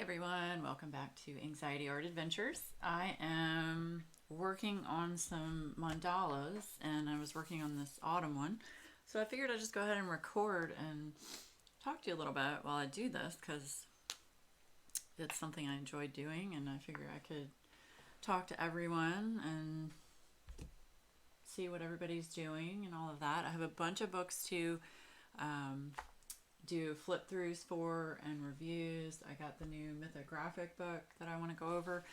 Everyone, welcome back to Anxiety Art Adventures. I am working on some mandalas and I was working on this autumn one. So I figured I'd just go ahead and record and talk to you a little bit while I do this because it's something I enjoy doing and I figured I could talk to everyone and see what everybody's doing and all of that. I have a bunch of books to do flip throughs for and reviews. I got the new mythographic book that I want to go over.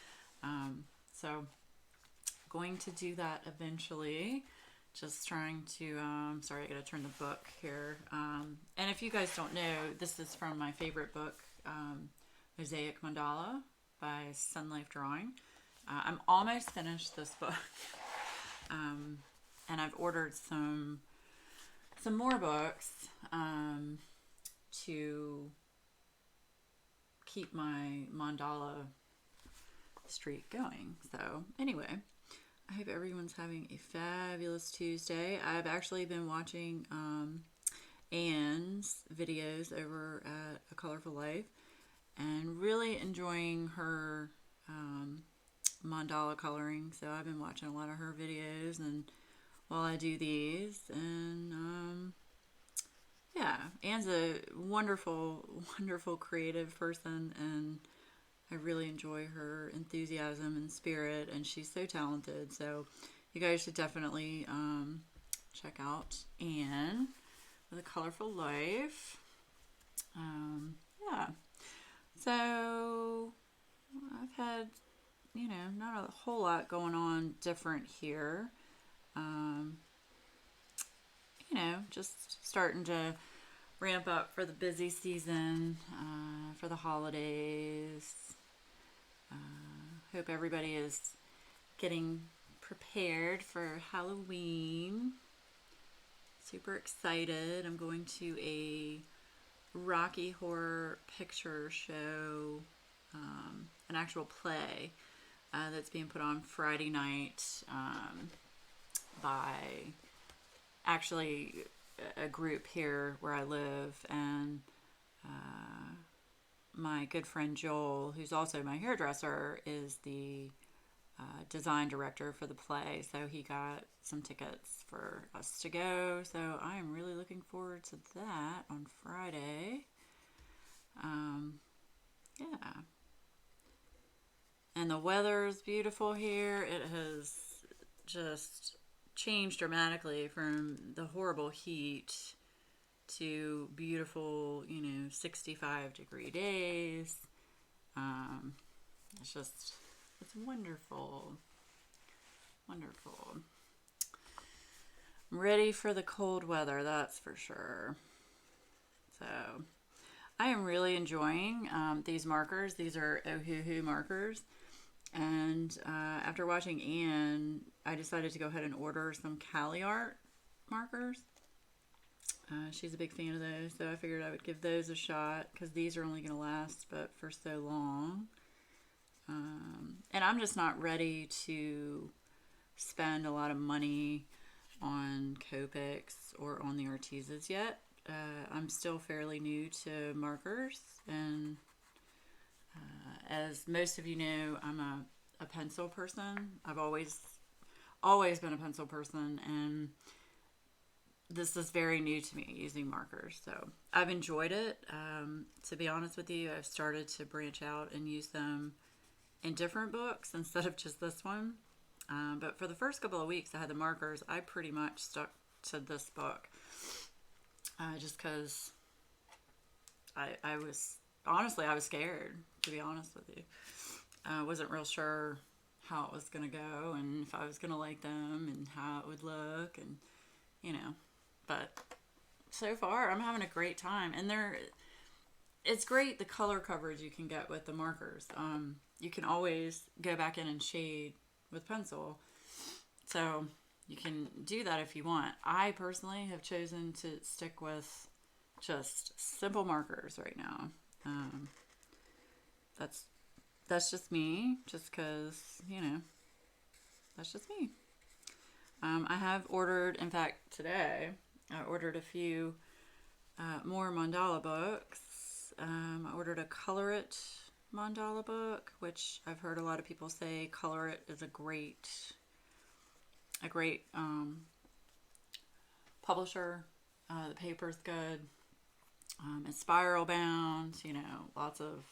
So going to do that eventually. Just trying to, sorry, I gotta turn the book here. And if you guys don't know, this is from my favorite book, Mosaic Mandala by Sunlife Drawing. I'm almost finished this book. And I've ordered some more books to keep my mandala streak going. So anyway, I hope everyone's having a fabulous Tuesday. I've actually been watching Anne's videos over at A Colorful Life and really enjoying her mandala coloring. So I've been watching a lot of her videos and while I do these, and yeah, Anne's a wonderful, wonderful creative person, and I really enjoy her enthusiasm and spirit, and she's so talented. So you guys should definitely check out Anne with A Colorful Life. Yeah, so I've had, not a whole lot going on different here. Just starting to ramp up for the busy season, for the holidays. Hope everybody is getting prepared for Halloween. Super excited. I'm going to a Rocky Horror Picture Show, an actual play that's being put on Friday night by actually a group here where I live, and my good friend Joel, who's also my hairdresser, is the design director for the play, so he got some tickets for us to go, so I am really looking forward to that on Friday. Yeah, and the weather is beautiful here. It has just changed dramatically from the horrible heat to beautiful, 65-degree days. It's wonderful. Wonderful. I'm ready for the cold weather, that's for sure. So I am really enjoying these markers. These are Ohuhu markers. And after watching Anne, I decided to go ahead and order some Cali Art markers. She's a big fan of those, so I figured I would give those a shot because these are only going to last but for so long. And I'm just not ready to spend a lot of money on Copics or on the Artisas yet. I'm still fairly new to markers, and as most of you know, I'm a pencil person. I've always been a pencil person, and this is very new to me, using markers. So I've enjoyed it. To be honest with you, I've started to branch out and use them in different books instead of just this one. But for the first couple of weeks I had the markers, I pretty much stuck to this book. Just because I was scared, to be honest with you. I wasn't real sure how it was going to go and if I was going to like them and how it would look, and but so far I'm having a great time, and it's great the color coverage you can get with the markers. You can always go back in and shade with pencil, so you can do that if you want. I personally have chosen to stick with just simple markers right now. That's just me, just because, that's just me. I have ordered, in fact, today, I ordered a few more mandala books. I ordered a Color It mandala book, which I've heard a lot of people say Color It is a great publisher. The paper's good. It's spiral bound. You know, lots of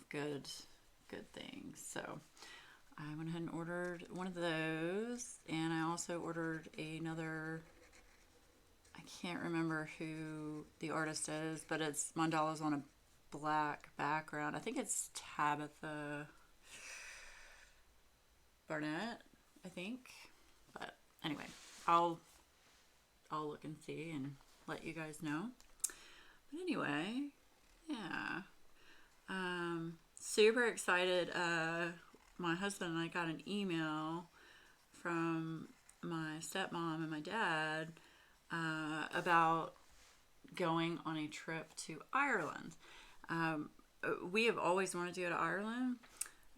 good things. So I went ahead and ordered one of those, and I also ordered another. I can't remember who the artist is, but it's mandalas on a black background. I think it's Tabitha Barnett, I think. But anyway, I'll look and see and let you guys know. But anyway, yeah. Super excited. My husband and I got an email from my stepmom and my dad about going on a trip to Ireland. We have always wanted to go to Ireland.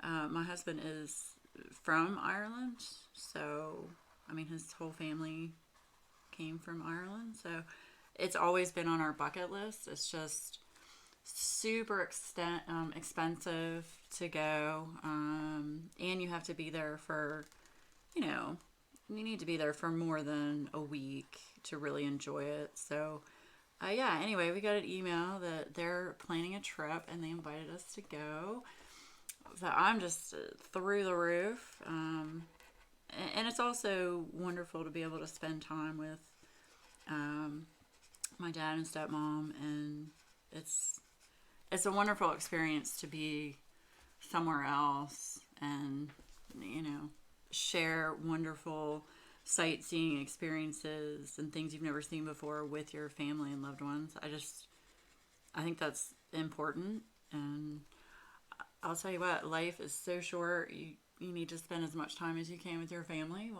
My husband is from Ireland, so I mean his whole family came from Ireland, so it's always been on our bucket list. It's just super expensive to go, and you have to be there for, you need to be there for more than a week to really enjoy it. So yeah, anyway, we got an email that they're planning a trip and they invited us to go. So I'm just through the roof. And it's also wonderful to be able to spend time with my dad and stepmom, and it's a wonderful experience to be somewhere else and, share wonderful sightseeing experiences and things you've never seen before with your family and loved ones. I think that's important, and I'll tell you what, life is so short. You need to spend as much time as you can with your family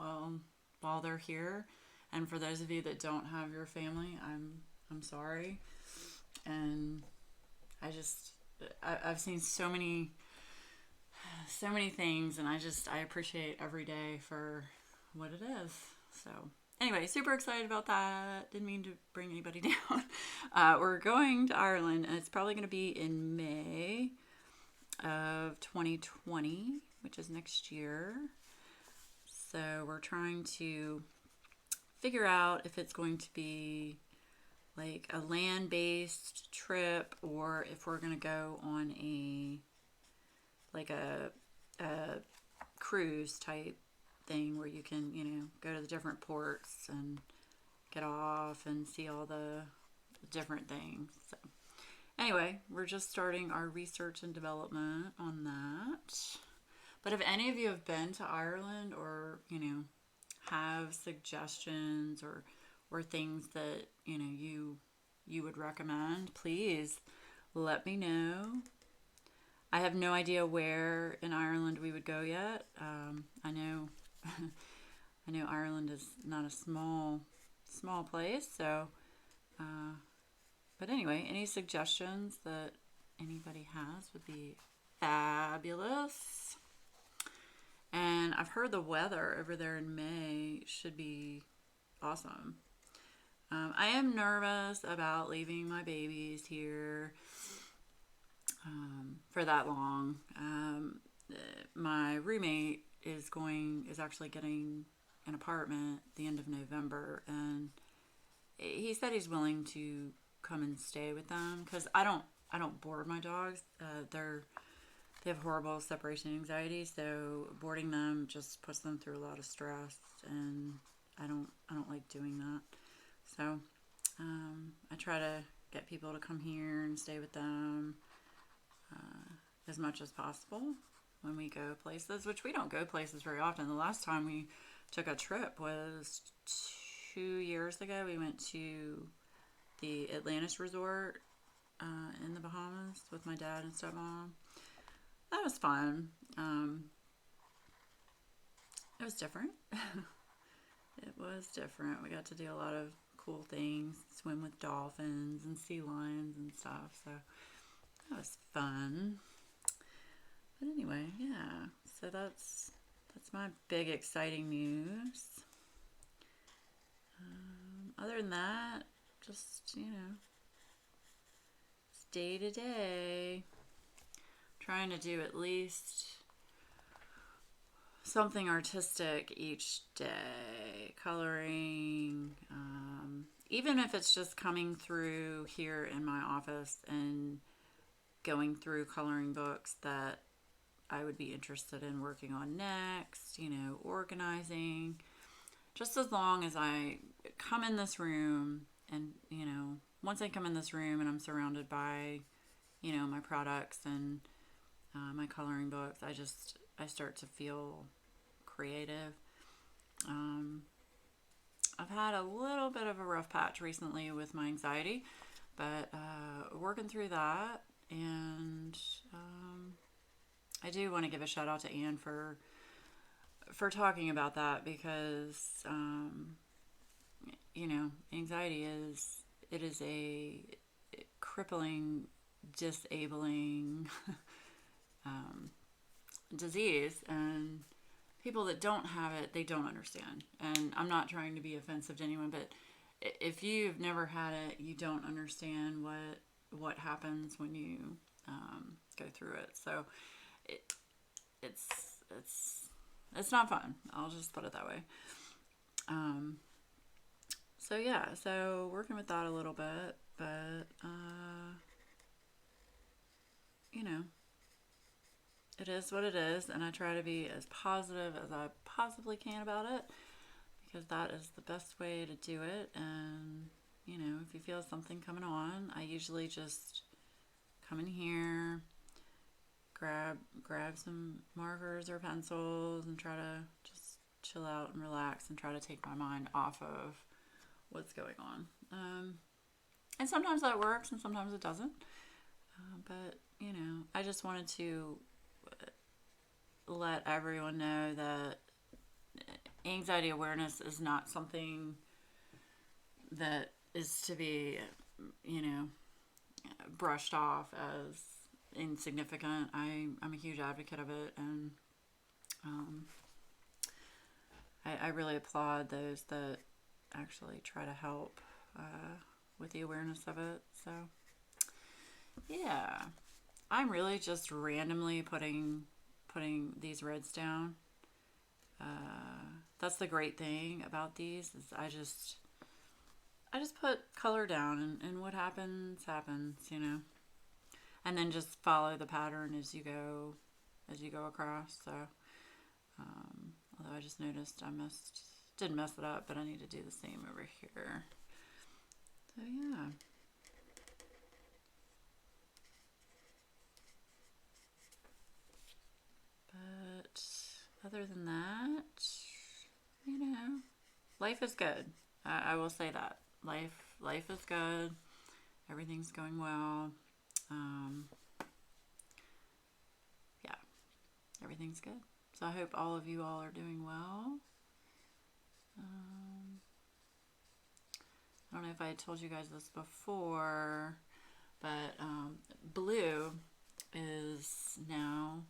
while they're here. And for those of you that don't have your family, I'm sorry. And I've seen so many things, and I appreciate every day for what it is. So anyway, super excited about that. Didn't mean to bring anybody down. We're going to Ireland, and it's probably going to be in May of 2020, which is next year. So we're trying to figure out if it's going to be like a land-based trip, or if we're going to go on a cruise type thing where you can, go to the different ports and get off and see all the different things. So anyway, we're just starting our research and development on that. But if any of you have been to Ireland, or, have suggestions or things that, you would recommend, please let me know. I have no idea where in Ireland we would go yet. I know Ireland is not a small place, so but anyway, any suggestions that anybody has would be fabulous. And I've heard the weather over there in May should be awesome. I am nervous about leaving my babies here for that long. My roommate is actually getting an apartment the end of November, and he said he's willing to come and stay with them, because I don't board my dogs. They have horrible separation anxiety, so boarding them just puts them through a lot of stress, and I don't like doing that. So I try to get people to come here and stay with them as much as possible when we go places, which we don't go places very often. The last time we took a trip was 2 years ago. We went to the Atlantis Resort in the Bahamas with my dad and stepmom. That was fun. It was different. It was different. We got to do a lot of cool things, swim with dolphins and sea lions and stuff. So that was fun. But anyway, yeah. So that's my big exciting news. Other than that, just, it's day to day. trying to do at least something artistic each day. Coloring, even if it's just coming through here in my office and going through coloring books that I would be interested in working on next, organizing. Just as long as I come in this room and, once I come in this room and I'm surrounded by, my products and my coloring books, I start to feel creative. I've had a little bit of a rough patch recently with my anxiety, but working through that. And I do want to give a shout out to Anne for talking about that, because anxiety is a crippling, disabling disease, and people that don't have it, they don't understand. And I'm not trying to be offensive to anyone, but if you've never had it, you don't understand what happens when you go through it. So it's not fun. I'll just put it that way. So working with that a little bit, but it is what it is, and I try to be as positive as I possibly can about it, because that is the best way to do it. And if you feel something coming on, I usually just come in here, grab some markers or pencils, and try to just chill out and relax and try to take my mind off of what's going on. And sometimes that works and sometimes it doesn't. But I just wanted to let everyone know that anxiety awareness is not something that is to be, brushed off as insignificant. I'm a huge advocate of it, and I really applaud those that actually try to help with the awareness of it. So yeah, I'm really just randomly putting these reds down. That's the great thing about these, is I just put color down, and what happens, and then just follow the pattern as you go across. So although I just noticed I didn't mess it up, but I need to do the same over here. So yeah. But other than that, life is good. I will say that. Life is good. Everything's going well. Yeah, everything's good. So I hope all of you all are doing well. I don't know if I had told you guys this before, but Blue is now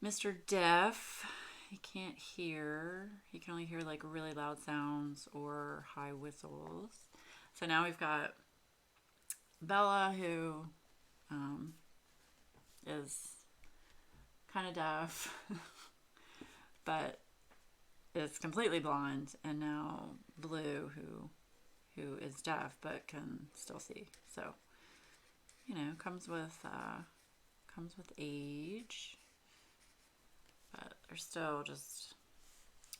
Mr. Deaf. He can't hear. He can only hear like really loud sounds or high whistles. So now we've got Bella, who is kind of deaf, but is completely blind, and now Blue, who is deaf but can still see. So comes with age, but they're still just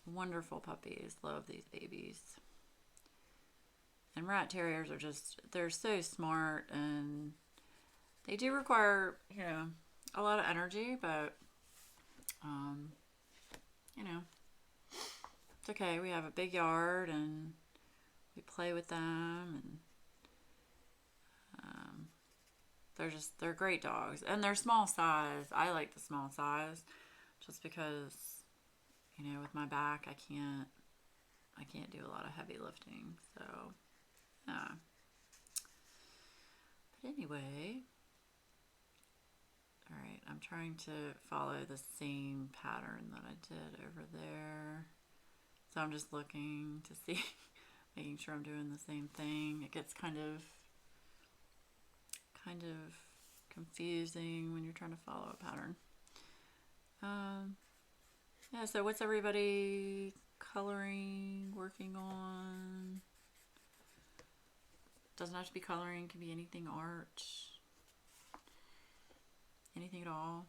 wonderful puppies. Love these babies. And rat terriers they're so smart, and they do require, a lot of energy, but, it's okay. We have a big yard, and we play with them, and they're great dogs, and they're small size. I like the small size, just because, with my back, I can't do a lot of heavy lifting, so, yeah. But anyway, all right, I'm trying to follow the same pattern that I did over there. So I'm just looking to see, making sure I'm doing the same thing. It gets kind of confusing when you're trying to follow a pattern. Yeah, so what's everybody coloring, working on? Doesn't have to be coloring, can be anything, art, anything at all.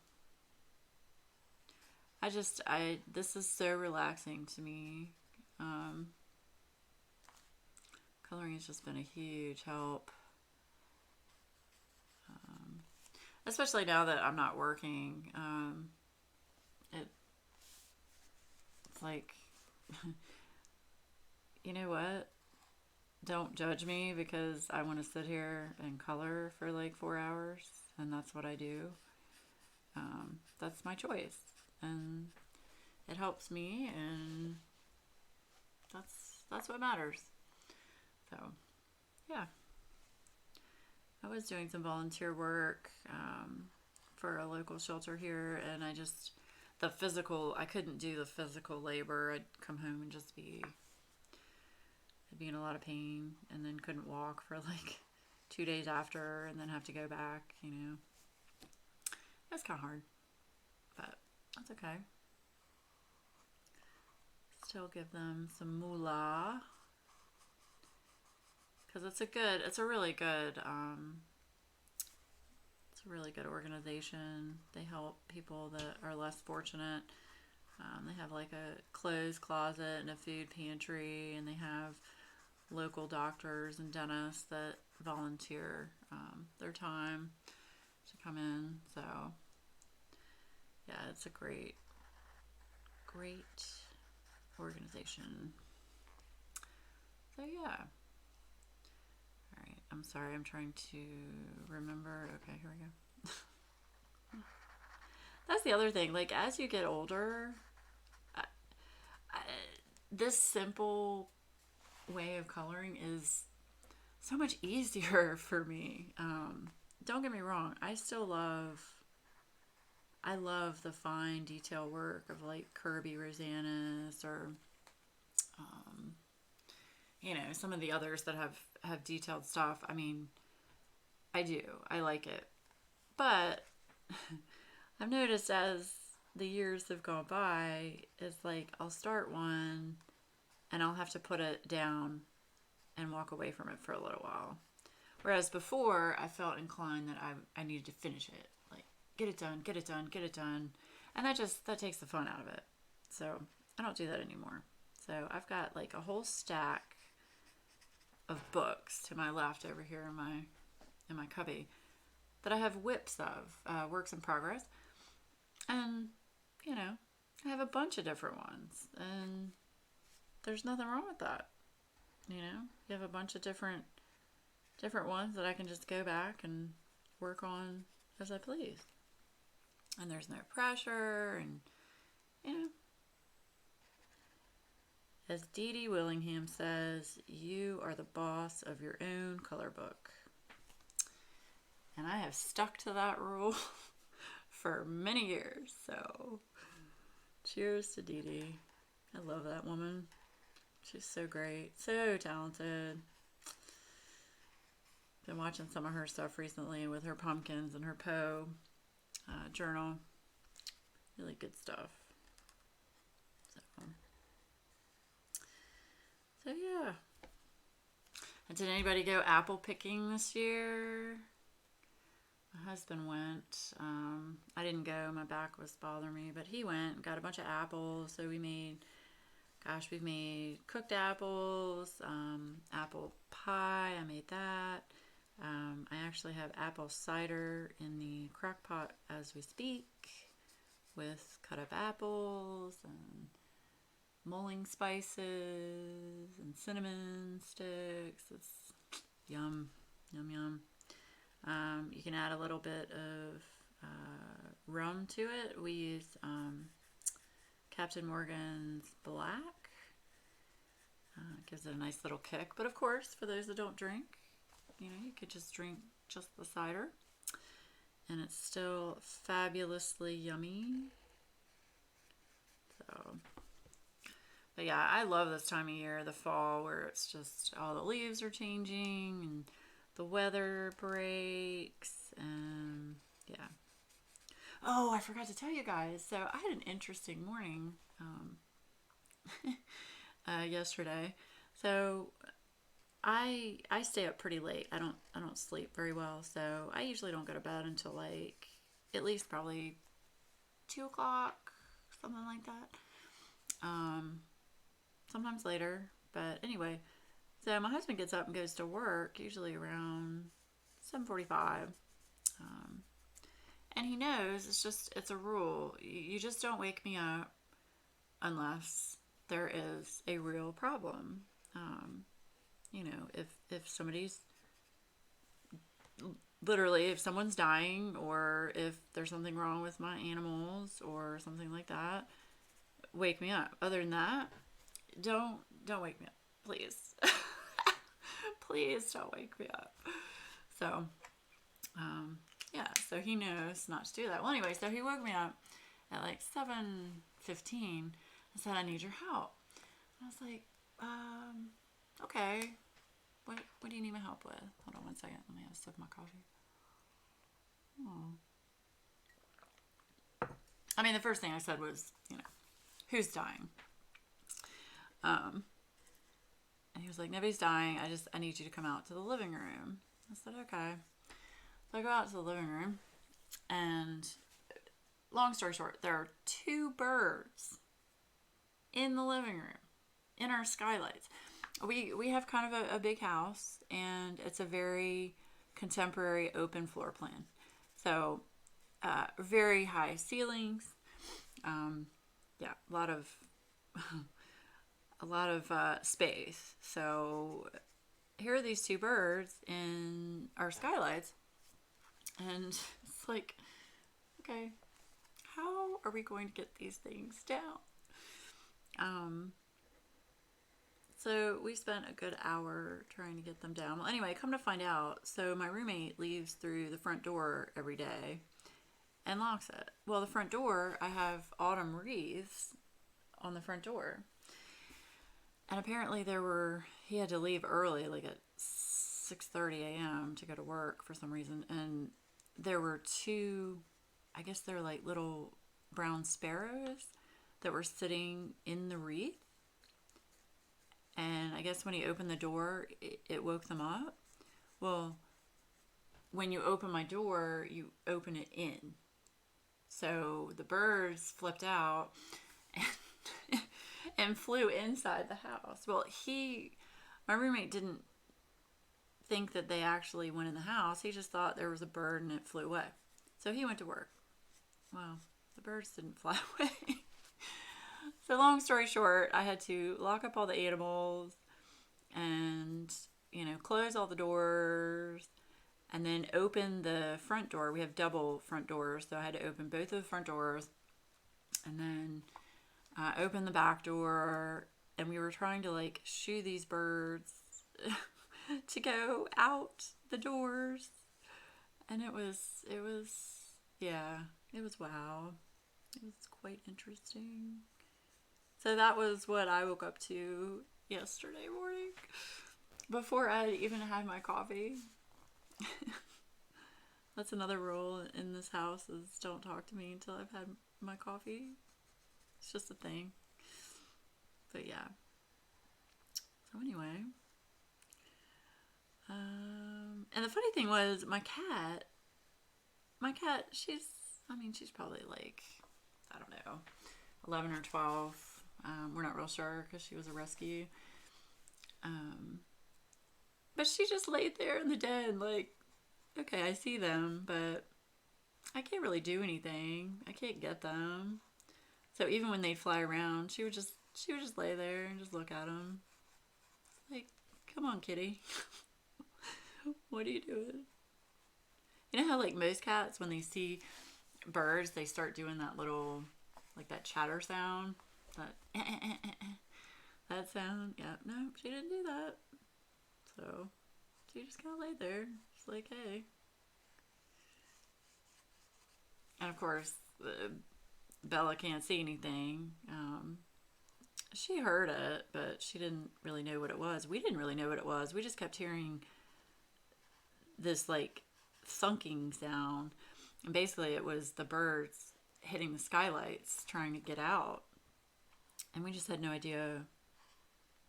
This is so relaxing to me. Coloring has just been a huge help. Especially now that I'm not working. It's like, you know what? Don't judge me because I want to sit here and color for like 4 hours, and that's what I do. That's my choice, and it helps me, and that's what matters. So, yeah. I was doing some volunteer work for a local shelter here, and I couldn't do the physical labor. I'd come home and just I'd be in a lot of pain, and then couldn't walk for like 2 days after, and then have to go back, That's kind of hard, but that's okay. Still give them some moolah. Because it's a really good organization. They help people that are less fortunate. They have like a clothes closet and a food pantry, and they have local doctors and dentists that volunteer their time to come in. So yeah, it's a great organization. So yeah. I'm sorry, I'm trying to remember. Okay, here we go. That's the other thing. Like, as you get older, this simple way of coloring is so much easier for me. Don't get me wrong. I love the fine detail work of like Kirby Rosanna's or some of the others that have detailed stuff. I mean, I do. I like it. But I've noticed as the years have gone by, it's like I'll start one and I'll have to put it down and walk away from it for a little while. Whereas before, I felt inclined that I needed to finish it. Like, get it done, get it done, get it done. And that takes the fun out of it. So I don't do that anymore. So I've got like a whole stack of books to my left over here in my cubby that I have whips of, works in progress. And, I have a bunch of different ones. And there's nothing wrong with that. You have a bunch of different ones that I can just go back and work on as I please. And there's no pressure, and, as Dee Dee Willingham says, you are the boss of your own color book. And I have stuck to that rule for many years. So, cheers to Dee Dee. I love that woman. She's so great, so talented. Been watching some of her stuff recently with her pumpkins and her Poe journal. Really good stuff. So yeah. And did anybody go apple picking this year? My husband went. I didn't go. My back was bothering me, but he went and got a bunch of apples. So we've made cooked apples, apple pie. I made that. I actually have apple cider in the crock pot as we speak with cut up apples and mulling spices and cinnamon sticks. It's yum, yum, yum. You can add a little bit of rum to it. We use Captain Morgan's Black. Gives it a nice little kick. But of course, for those that don't drink, you could just drink just the cider. And it's still fabulously yummy. So, but yeah, I love this time of year, the fall, where it's just all the leaves are changing and the weather breaks. and yeah. Oh, I forgot to tell you guys. So I had an interesting morning yesterday. So I stay up pretty late. I don't sleep very well, so I usually don't go to bed until like at least probably 2 o'clock, something like that. Um, Sometimes later, but anyway. So my husband gets up and goes to work usually around 7:45. Um, and he knows it's a rule. You just don't wake me up unless there is a real problem. Um, if somebody's literally, if someone's dying or if there's something wrong with my animals or something like that, wake me up. Other than that, don't wake me up, please. Please don't wake me up. So, yeah, so he knows not to do that. Well, anyway, so he woke me up at like 7:15 and said, I need your help. And I was like, okay. What do you need my help with? Hold on one second. Let me have a sip of my coffee. Oh. I mean, the first thing I said was, who's dying? And he was like, nobody's dying. I need you to come out to the living room. I said, okay. So I go out to the living room, and long story short, there are 2 birds in the living room, in our skylights. We have kind of a big house, and it's a very contemporary open floor plan. So, very high ceilings. Yeah, a lot of space. So here are these 2 birds in our skylights, and it's like, okay, how are we going to get these things down? So we spent a good hour trying to get them down. Well, anyway, come to find out, so my roommate leaves through the front door every day and locks it. Well, the front door, I have autumn wreaths on the front door. And apparently he had to leave early, like at 6:30 a.m. to go to work for some reason. And there were 2, I guess they're like little brown sparrows that were sitting in the wreath. And I guess when he opened the door, it woke them up. Well, when you open my door, you open it in. So the birds flipped out and flew inside the house. Well, my roommate didn't think that they actually went in the house. He just thought there was a bird and it flew away. So he went to work. Well, the birds didn't fly away. So long story short, I had to lock up all the animals and, close all the doors and then open the front door. We have double front doors, so I had to open both of the front doors and then open the back door. And we were trying to like shoo these birds to go out the doors. And it was wow. It was quite interesting. So that was what I woke up to yesterday morning before I even had my coffee. That's another rule in this house, is don't talk to me until I've had my coffee. It's just a thing. But yeah. So anyway. And the funny thing was, my cat, she's probably like, I don't know, 11 or 12. We're not real sure because she was a rescue. But she just laid there in the den like, okay, I see them, but I can't really do anything. I can't get them. So even when they'd fly around, she would just lay there and just look at them. Like, come on, kitty. What are you doing? You know how like most cats, when they see birds, they start doing that little, like that chatter sound? That sound? Yeah, no, she didn't do that. So she just kind of laid there. Just like, hey. And of course, Bella can't see anything. She heard it, but she didn't really know what it was. We didn't really know what it was. We just kept hearing this like thunking sound. And basically it was the birds hitting the skylights trying to get out. And we just had no idea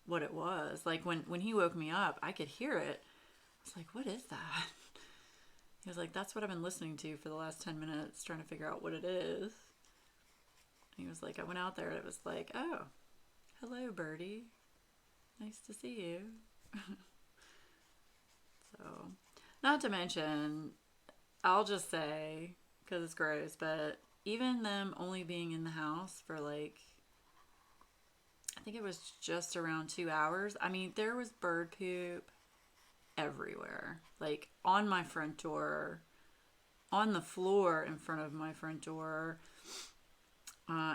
what it was. Like when he woke me up, I could hear it. I was like, what is that? He was like, that's what I've been listening to for the last 10 minutes, trying to figure out what it is. He was like, I went out there and it was like, oh, hello, birdie. Nice to see you. So, not to mention, I'll just say, because it's gross, but even them only being in the house for like, I think it was just around 2 hours. I mean, there was bird poop everywhere. Like on my front door, on the floor in front of my front door,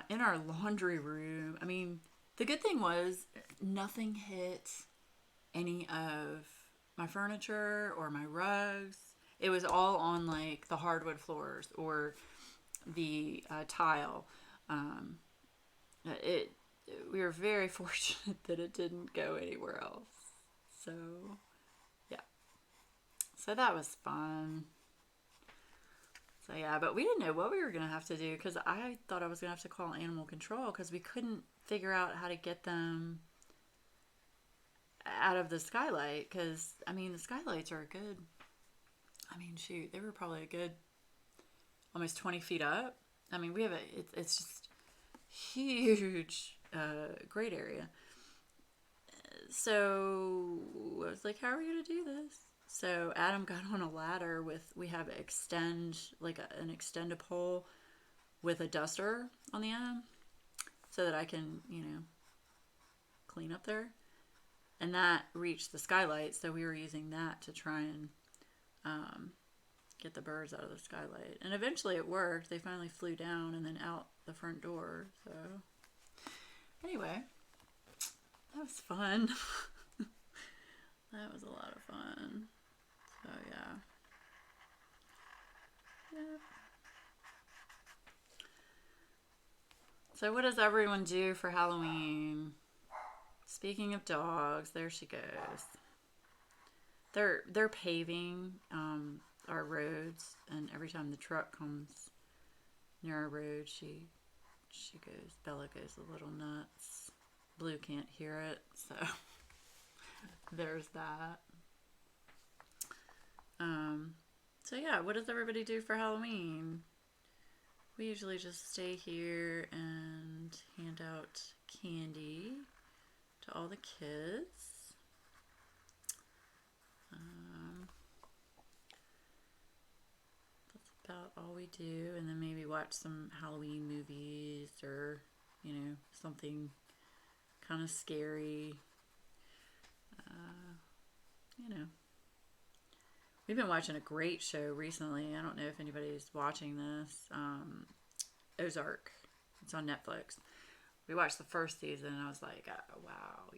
in our laundry room. I mean, the good thing was nothing hit any of my furniture or my rugs. It was all on like the hardwood floors or the tile. It we were very fortunate that it didn't go anywhere else. So yeah, so that was fun. So yeah, but we didn't know what we were gonna have to do because I thought I was gonna have to call animal control because we couldn't figure out how to get them out of the skylight. Because I mean, the skylights are a good. I mean, shoot, they were probably a good almost 20 feet up. I mean, we have it's just huge, great area. So I was like, how are we gonna do this? So Adam got on a ladder we have an extend pole with a duster on the end so that I can, clean up there. And that reached the skylight, so we were using that to try and get the birds out of the skylight. And eventually it worked. They finally flew down and then out the front door. So anyway, that was fun. That was a lot of fun. So yeah. So what does everyone do for Halloween? Speaking of dogs, there she goes. They're paving our roads, and every time the truck comes near our road, Bella goes a little nuts. Blue can't hear it, so there's that. So yeah, what does everybody do for Halloween? We usually just stay here and hand out candy to all the kids. That's about all we do, and then maybe watch some Halloween movies or, something kind of scary. We've been watching a great show recently. I don't know if anybody's watching this. Ozark. It's on Netflix. We watched the first season and I was like, oh, wow,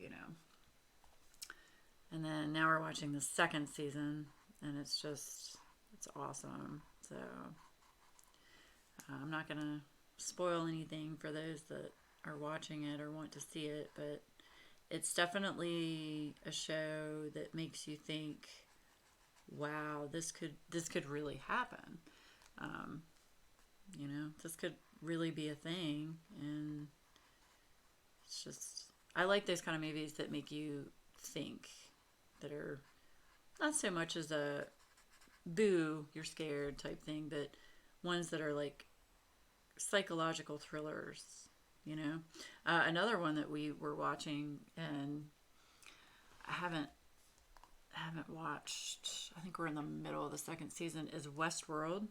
And then now we're watching the second season and it's awesome. So I'm not going to spoil anything for those that are watching it or want to see it, but it's definitely a show that makes you think, wow, this could really happen. This could really be a thing. And it's just, I like those kind of movies that make you think, that are not so much as a boo, you're scared type thing, but ones that are like psychological thrillers, Another one that we were watching, and I haven't watched, I think we're in the middle of the second season, is Westworld.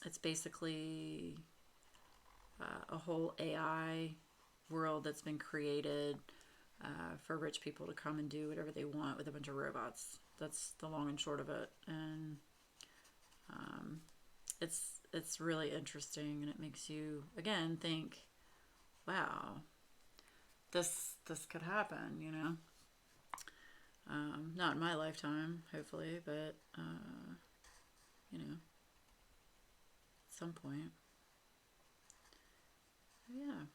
It's basically a whole AI world that's been created for rich people to come and do whatever they want with a bunch of robots. That's the long and short of it. And it's really interesting, and it makes you, again, think, wow, this could happen, Not in my lifetime, hopefully, but, at some point. Yeah.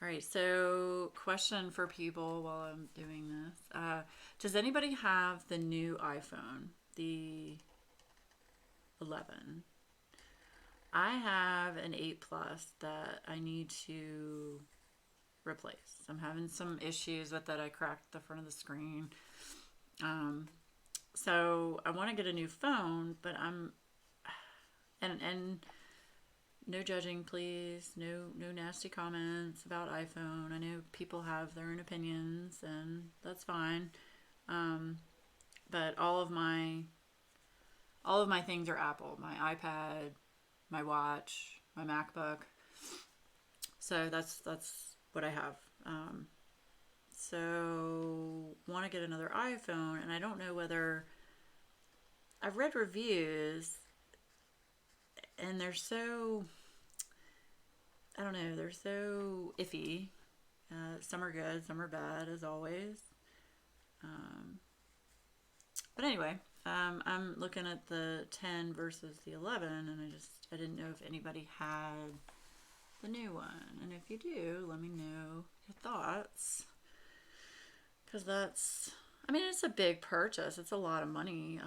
All right, so question for people while I'm doing this. Does anybody have the new iPhone, the 11? I have an 8 Plus that I need to replace. I'm having some issues with that. I cracked the front of the screen. So I want to get a new phone, but and no judging, please. No nasty comments about iPhone. I know people have their own opinions, and that's fine. But all of my things are Apple. My iPad, my watch, my MacBook. So that's what I have. So want to get another iPhone, and I don't know whether I've read reviews, and they're so, I don't know, they're so iffy. Some are good, some are bad, as always. But anyway, I'm looking at the 10 versus the 11, and I didn't know if anybody had the new one. And if you do, let me know your thoughts. Because it's a big purchase. It's a lot of money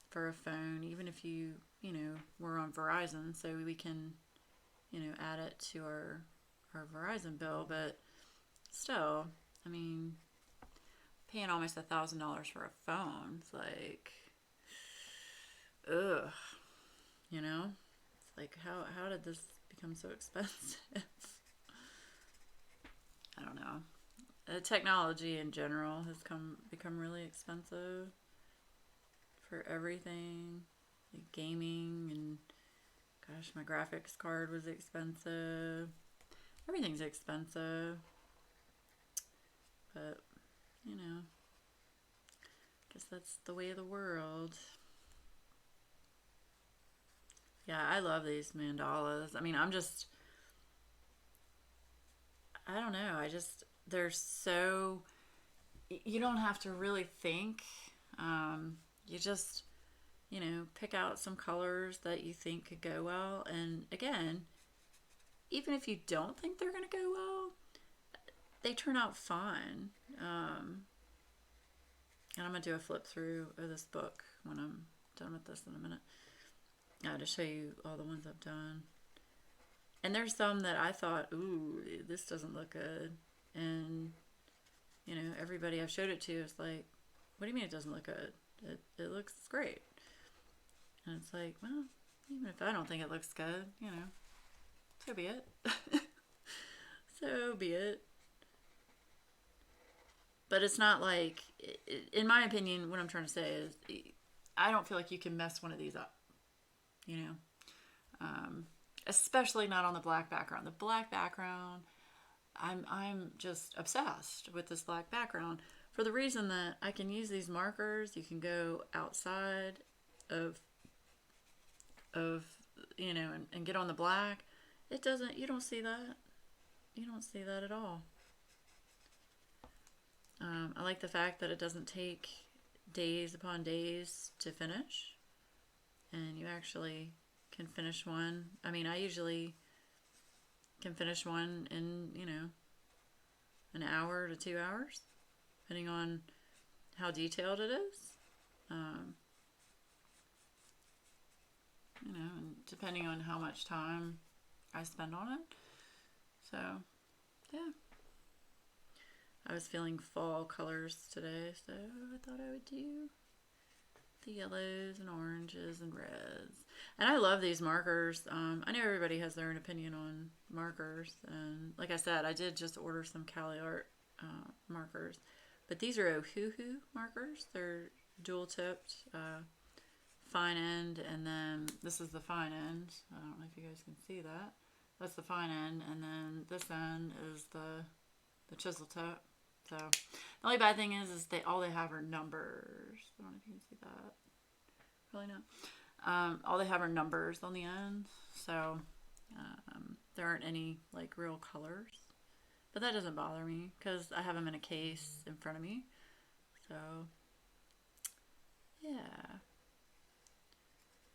for a phone, even if we're on Verizon, so we can, add it to our Verizon bill. But still, paying almost $1,000 for a phone, it's like, ugh, It's like, how did this become so expensive? I don't know. Technology in general has become really expensive for everything, like gaming, and gosh, my graphics card was expensive. Everything's expensive, but I guess that's the way of the world. Yeah, I love these mandalas. I don't know. They're so, you don't have to really think. You just, pick out some colors that you think could go well. And again, even if you don't think they're going to go well, they turn out fine. And I'm going to do a flip through of this book when I'm done with this in a minute. To show you all the ones I've done. And there's some that I thought, ooh, this doesn't look good. And, everybody I've showed it to is like, what do you mean it doesn't look good? It looks great. And it's like, well, even if I don't think it looks good, so be it. So be it. But it's not like, in my opinion, what I'm trying to say is, I don't feel like you can mess one of these up. Especially not on the black background. The black background, I'm just obsessed with this black background for the reason that I can use these markers. You can go outside of and get on the black. You don't see that. You don't see that at all. I like the fact that it doesn't take days upon days to finish. And you actually can finish one. I usually can finish one in, an hour to 2 hours, depending on how detailed it is. And depending on how much time I spend on it. So, yeah. I was feeling fall colors today, so I thought I would do the yellows and oranges and reds. And I love these markers. I know everybody has their own opinion on markers, and like I said, I did just order some Cali Art markers, but these are Ohuhu markers. They're dual tipped, fine end, and then this is the fine end. I don't know if you guys can see that. That's the fine end, and then this end is the chisel tip. So the only bad thing is all they have are numbers. I don't know if you can see that. Probably not. All they have are numbers on the end. So there aren't any like real colors. But that doesn't bother me because I have them in a case in front of me. So yeah.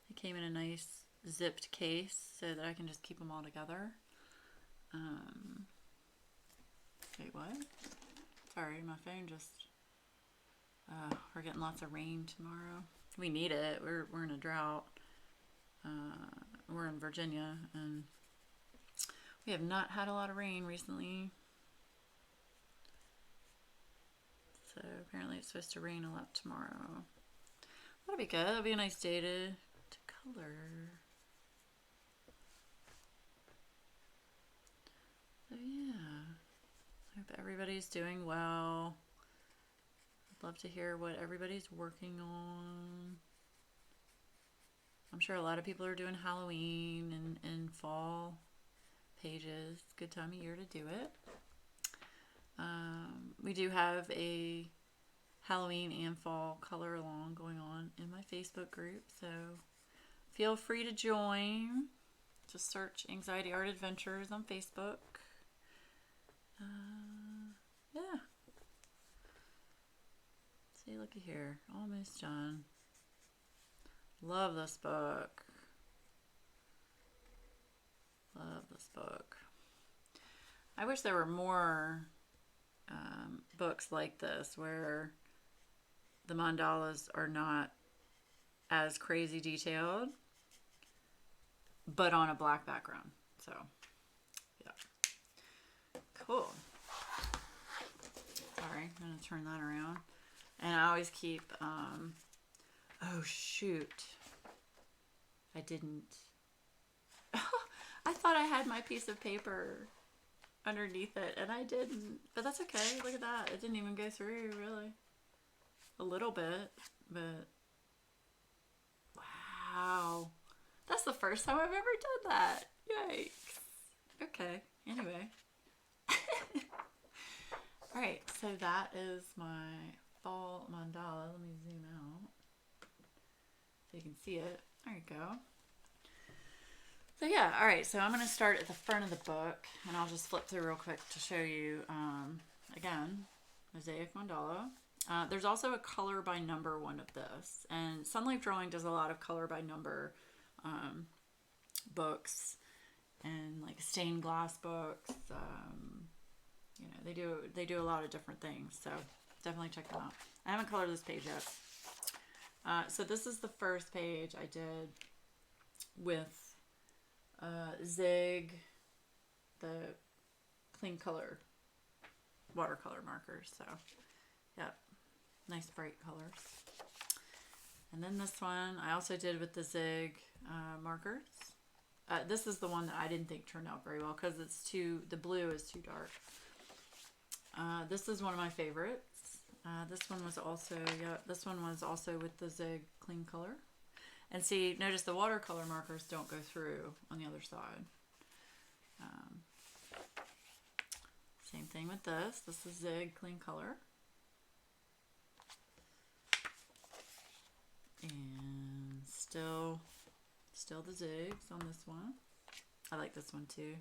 They came in a nice zipped case so that I can just keep them all together. Wait, what? Sorry, my phone just... we're getting lots of rain tomorrow. We need it. We're in a drought. We're in Virginia, and we have not had a lot of rain recently. So apparently it's supposed to rain a lot tomorrow. That'll be good. That'll be a nice day to color. So yeah, I hope everybody's doing well. I'd love to hear what everybody's working on. I'm sure a lot of people are doing Halloween and fall pages. Good time of year to do it. We do have a Halloween and fall color along going on in my Facebook group, so feel free to join. Just search Anxiety Art Adventures on Facebook. Yeah. See, looky here. Almost done. Love this book. Love this book. I wish there were more books like this where the mandalas are not as crazy detailed, but on a black background. So, yeah. Cool. Sorry, I'm going to turn that around. And I always keep, oh shoot. I didn't. I thought I had my piece of paper underneath it, and I didn't. But that's okay. Look at that. It didn't even go through, really. A little bit, but wow. That's the first time I've ever done that. Yikes. Okay. Anyway. Alright, so that is my fall mandala. Let me zoom out so you can see it. There you go. So yeah, alright, so I'm going to start at the front of the book, and I'll just flip through real quick to show you, again, Mosaic Mandala. There's also a color by number one of this, and Sunlife Drawing does a lot of color by number books, and like stained glass books. You know, they do a lot of different things, so definitely check them out. I haven't colored this page yet. So this is the first page I did with Zig, the clean color watercolor markers. So, yep, nice bright colors. And then this one I also did with the Zig markers. This is the one that I didn't think turned out very well because the blue is too dark. This is one of my favorites. This one was also with the Zig clean color. And see, notice the watercolor markers don't go through on the other side. Same thing with this. This is Zig clean color. And still the zigs on this one. I like this one too.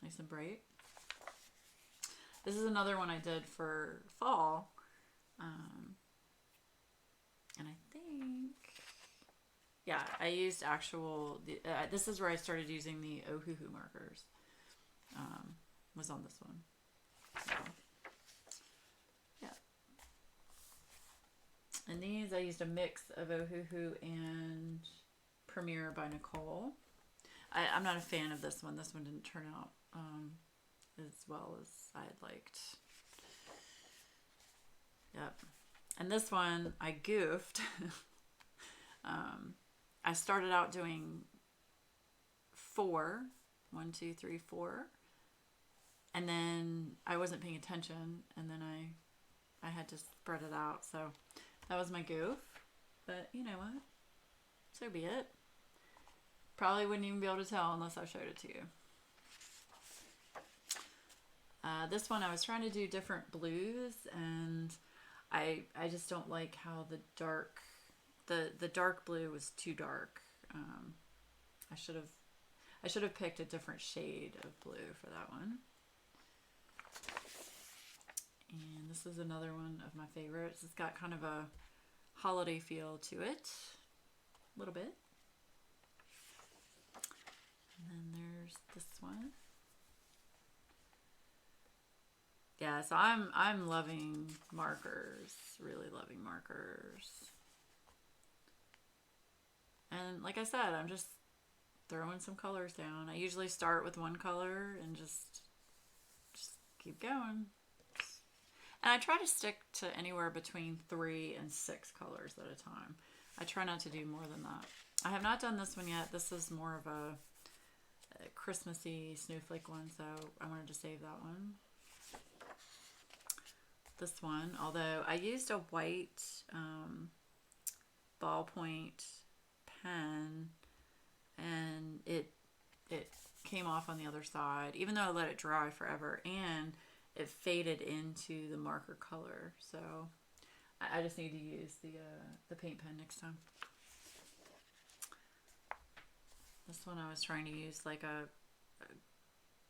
Nice and bright. This is another one I did for fall. And I think, yeah, I used this is where I started using the Ohuhu markers. Was on this one. So, yeah. And these, I used a mix of Ohuhu and Premiere by Nicole. I'm not a fan of this one. This one didn't turn out as well as I had liked. Yep. And this one, I goofed. I started out doing 4. 1, 2, 3, 4. And then I wasn't paying attention, and then I had to spread it out. So that was my goof. But you know what? So be it. Probably wouldn't even be able to tell unless I showed it to you. This one I was trying to do different blues, and I just don't like how the dark blue was too dark. I should have picked a different shade of blue for that one. And this is another one of my favorites. It's got kind of a holiday feel to it, a little bit. And then there's this one. Yeah, so I'm loving markers, really loving markers. And like I said, I'm just throwing some colors down. I usually start with one color and just keep going. And I try to stick to anywhere between 3 and 6 colors at a time. I try not to do more than that. I have not done this one yet. This is more of a Christmassy snowflake one, so I wanted to save that one. This one, although I used a white ballpoint pen, and it came off on the other side, even though I let it dry forever, and it faded into the marker color. So I just need to use the paint pen next time. This one I was trying to use like a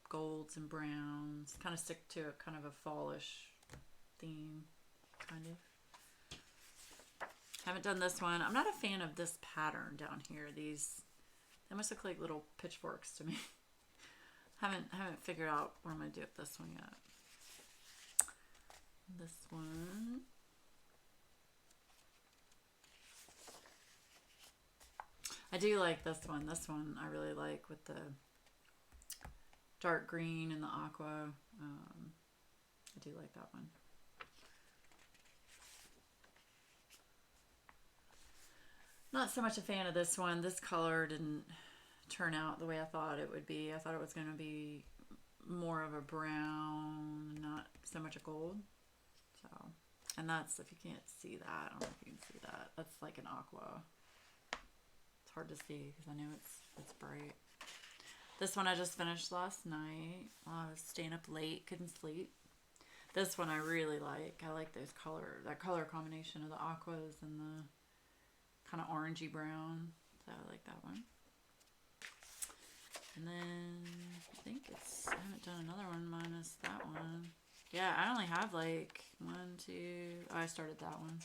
golds and browns, kind of stick to a kind of a fallish theme, kind of. Haven't done this one. I'm not a fan of this pattern down here. They must look like little pitchforks to me. haven't figured out what I'm gonna do with this one yet. This one. I do like this one. This one I really like with the dark green and the aqua. I do like that one. Not so much a fan of this one. This color didn't turn out the way I thought it would be. I thought it was going to be more of a brown, not so much a gold. So, and that's, if you can't see that, I don't know if you can see that. That's like an aqua. It's hard to see because I know it's bright. This one I just finished last night. I was staying up late, couldn't sleep. This one I really like. I like that color combination of the aquas and the kind of orangey brown. So I like that one. And then I think I haven't done another one minus that one. Yeah, I only have like 1, 2, I started that one.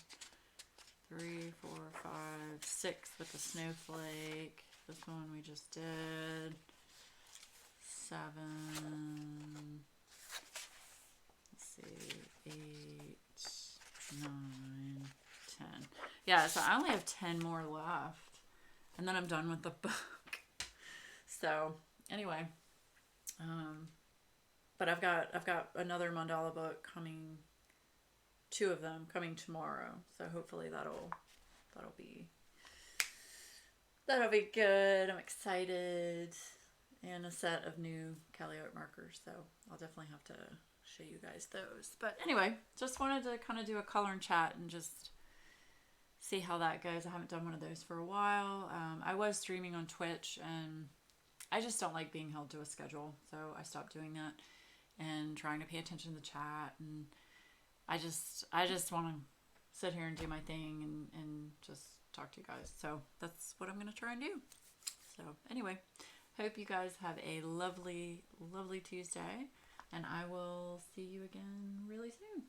3, 4, 5, 6 with the snowflake. This one we just did. 7. Let's see. 8, 9, 10. Yeah, so I only have 10 more left. And then I'm done with the book. So anyway, but I've got another mandala book coming, 2 of them coming tomorrow. So hopefully that'll be good. I'm excited, and a set of new Cali art markers. So I'll definitely have to show you guys those. But anyway, just wanted to kind of do a color and chat and just see how that goes. I haven't done one of those for a while. I was streaming on Twitch, and I just don't like being held to a schedule, so I stopped doing that and trying to pay attention to the chat. And I just want to sit here and do my thing and just talk to you guys. So that's what I'm going to try and do. So anyway, hope you guys have a lovely, lovely Tuesday, and I will see you again really soon.